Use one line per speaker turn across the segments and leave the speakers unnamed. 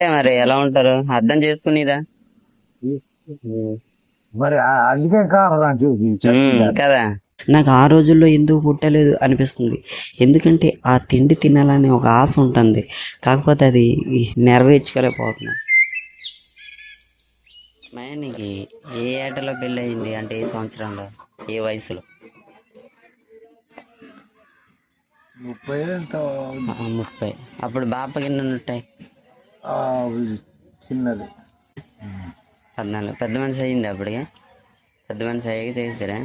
మరి ఎలా ఉంటారు అర్థం చేసుకునేదా
మరి అందుకే కారణం చూసి
కదా. నాకు ఆ రోజుల్లో ఎందుకు పుట్టలేదు అనిపిస్తుంది. ఎందుకంటే ఆ తిండి తినాలని ఒక ఆశ ఉంటుంది, కాకపోతే అది నెరవేర్చుకోలేకపోతున్నాను. నీకు ఏ ఏటలో పెళ్ళి అయింది, అంటే ఏ సంవత్సరంలో, ఏ వయసులో? 30. అప్పుడు బాపకి ఎన్ని ఉంటాయి?
చిన్నది
14. పెద్ద మనిషి అయింది అప్పటికే. పెద్ద మనిషి అయ్యాక చేస్తారా?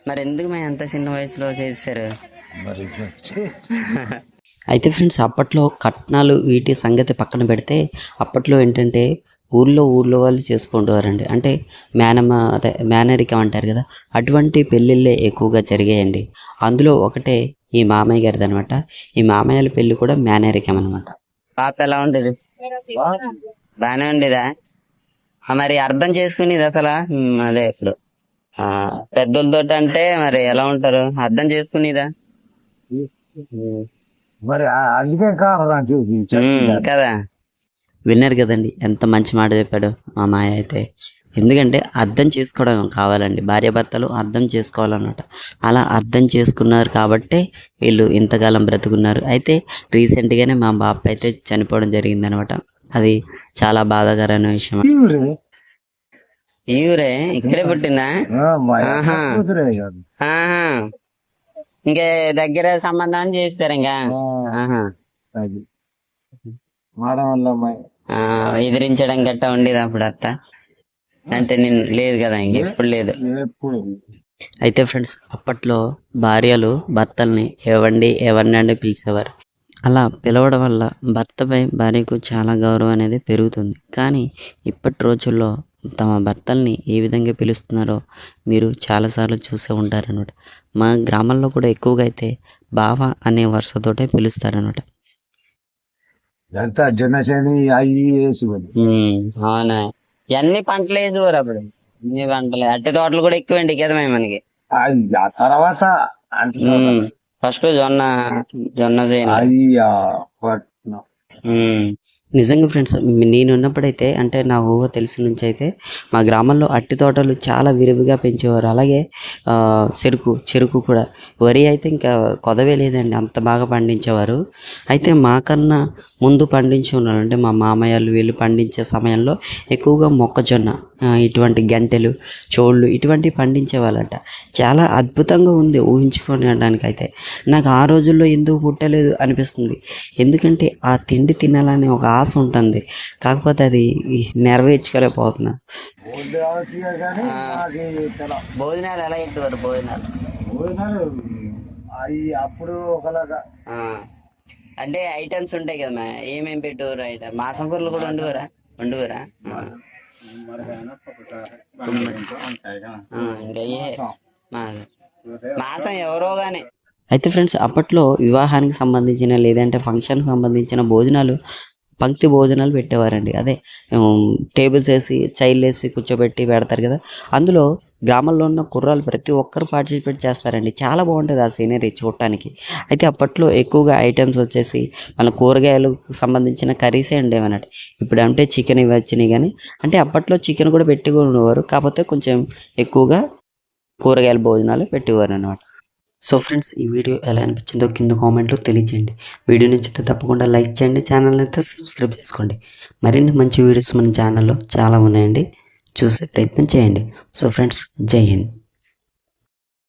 మరి ఎందుకు మేము ఎంత చిన్న వయసులో చేస్తారు
మరి
అయితే ఫ్రెండ్స్, అప్పట్లో కట్నాలు వీటి సంగతి పక్కన పెడితే, అప్పట్లో ఏంటంటే ఊళ్ళో వాళ్ళు చేసుకుంటారండి. అంటే అదే మేనరికం అంటారు కదా, అటువంటి పెళ్ళిళ్ళే ఎక్కువగా జరిగాయండి. అందులో ఒకటే ఈ మామయ్య గారిది అనమాట. ఈ మామయ్యల పెళ్ళి కూడా మేనరికం అనమాట. పాప ఎలా ఉండేది? బాగానే ఉండేదా? మరి అర్థం చేసుకునేది అసలు? అదే ఇప్పుడు పెద్దలతో అంటే మరి ఎలా ఉంటారు, అర్థం చేసుకునేదా?
మరి అందుకే కారణం చూసి
కదా. విన్నారు కదండి, ఎంత మంచి మాట చెప్పాడు మా మాయ అయితే. ఎందుకంటే అర్థం చేసుకోవడం కావాలండి, భార్యాభర్తలు అర్థం చేసుకోవాలన్నమాట. అలా అర్థం చేసుకున్నారు కాబట్టే వీళ్ళు ఇంతకాలం బ్రతుకున్నారు. అయితే రీసెంట్గానే మా బాప అయితే చనిపోవడం జరిగిందనమాట. అది చాలా బాధాకరమైన విషయం. ఈ ఊరే? ఇక్కడే పుట్టిందా? ఇంకా దగ్గర సంబంధాన్ని చేస్తారు ఇంకా. ఎదిరించడం గట్టా ఉండేది అప్పుడు అత్త అంటే? నేను లేదు కదా, ఇంకెప్పుడు లేదు. అయితే ఫ్రెండ్స్, అప్పట్లో భార్యలు భర్తల్ని ఏవండి ఏవండి అని పిలిచేవారు. అలా పిలవడం వల్ల భర్తపై భార్యకు చాలా గౌరవం అనేది పెరుగుతుంది. కానీ ఇప్పటి రోజుల్లో తమ భర్తల్ని ఏ విధంగా పిలుస్తున్నారో మీరు చాలాసార్లు చూసే ఉంటారనమాట. మా గ్రామంలో కూడా ఎక్కువగా అయితే బావ అనే వరుసతోటే పిలుస్తారనమాట. అవునా? ఎన్ని పంటలు వేసేవారు అప్పుడు? ఎన్ని పంటలు, అట్టి తోటలు కూడా ఎక్కువండి కదా మనకి.
తర్వాత
ఫస్ట్ జొన్న నిజంగా ఫ్రెండ్స్, నేను ఉన్నప్పుడైతే, అంటే నా ఊహ తెలిసి నుంచి అయితే, మా గ్రామంలో అట్టి తోటలు చాలా విరివిగా పెంచేవారు. అలాగే చెరుకు కూడా. వరి అయితే ఇంకా కొదవే లేదండి, అంత బాగా పండించేవారు. అయితే మాకన్నా ముందు పండించి ఉన్నారు, అంటే మా మామయ్యలు వీళ్ళు పండించే సమయంలో ఎక్కువగా మొక్కజొన్న, ఇటువంటి గంటెలు, చోళ్ళు ఇటువంటివి పండించేవాళ్ళంట. చాలా అద్భుతంగా ఉంది ఊహించుకోవడానికి. అయితే నాకు ఆ రోజుల్లో ఎందుకు పుట్టలేదు అనిపిస్తుంది. ఎందుకంటే ఆ తిండి తినాలని ఒక ఆశ ఉంటుంది, కాకపోతే అది నెరవేర్చుకోలేకపోతున్నాను. భోజనాలు ఎలా ఇస్తారు? భోజనాలు
అప్పుడు ఒకలాగా
అంటే ఐటమ్స్ ఉంటాయి కదా, ఏమేమి పెట్టేవారు? ఐటమ్ మాసం కూరలు కూడా వండుకోరా? మాసం ఎవరో గానీ. అయితే ఫ్రెండ్స్, అప్పట్లో వివాహానికి సంబంధించిన లేదంటే ఫంక్షన్కి సంబంధించిన భోజనాలు, పంక్తి భోజనాలు పెట్టేవారండి. అదే టేబుల్స్ వేసి చైర్లు వేసి కూర్చోబెట్టి పెడతారు కదా. అందులో గ్రామంలో ఉన్న కుర్రాలు ప్రతి ఒక్కరు పార్టిసిపేట్ చేస్తారండి. చాలా బాగుంటుంది ఆ సీనరీ చూడటానికి. అయితే అప్పట్లో ఎక్కువగా ఐటమ్స్ వచ్చేసి మన కూరగాయలకు సంబంధించిన కర్రీసే ఉండేవన్నట్టు. ఇప్పుడు అంటే చికెన్ ఇవి వచ్చినాయి, కానీ అంటే అప్పట్లో చికెన్ కూడా పెట్టుకునేవారు, కాకపోతే కొంచెం ఎక్కువగా కూరగాయల భోజనాలు పెట్టేవారు అన్నమాట. సో ఫ్రెండ్స్, ఈ వీడియో ఎలా అనిపించిందో కింద కామెంట్లో తెలియజేయండి. వీడియో నచ్చితే తప్పకుండా లైక్ చేయండి, ఛానల్ని అయితే సబ్స్క్రైబ్ చేసుకోండి. మరిన్ని మంచి వీడియోస్ మన ఛానల్లో చాలా ఉన్నాయండి, చూసే ప్రయత్నం చేయండి. సో ఫ్రెండ్స్, జై హింద్.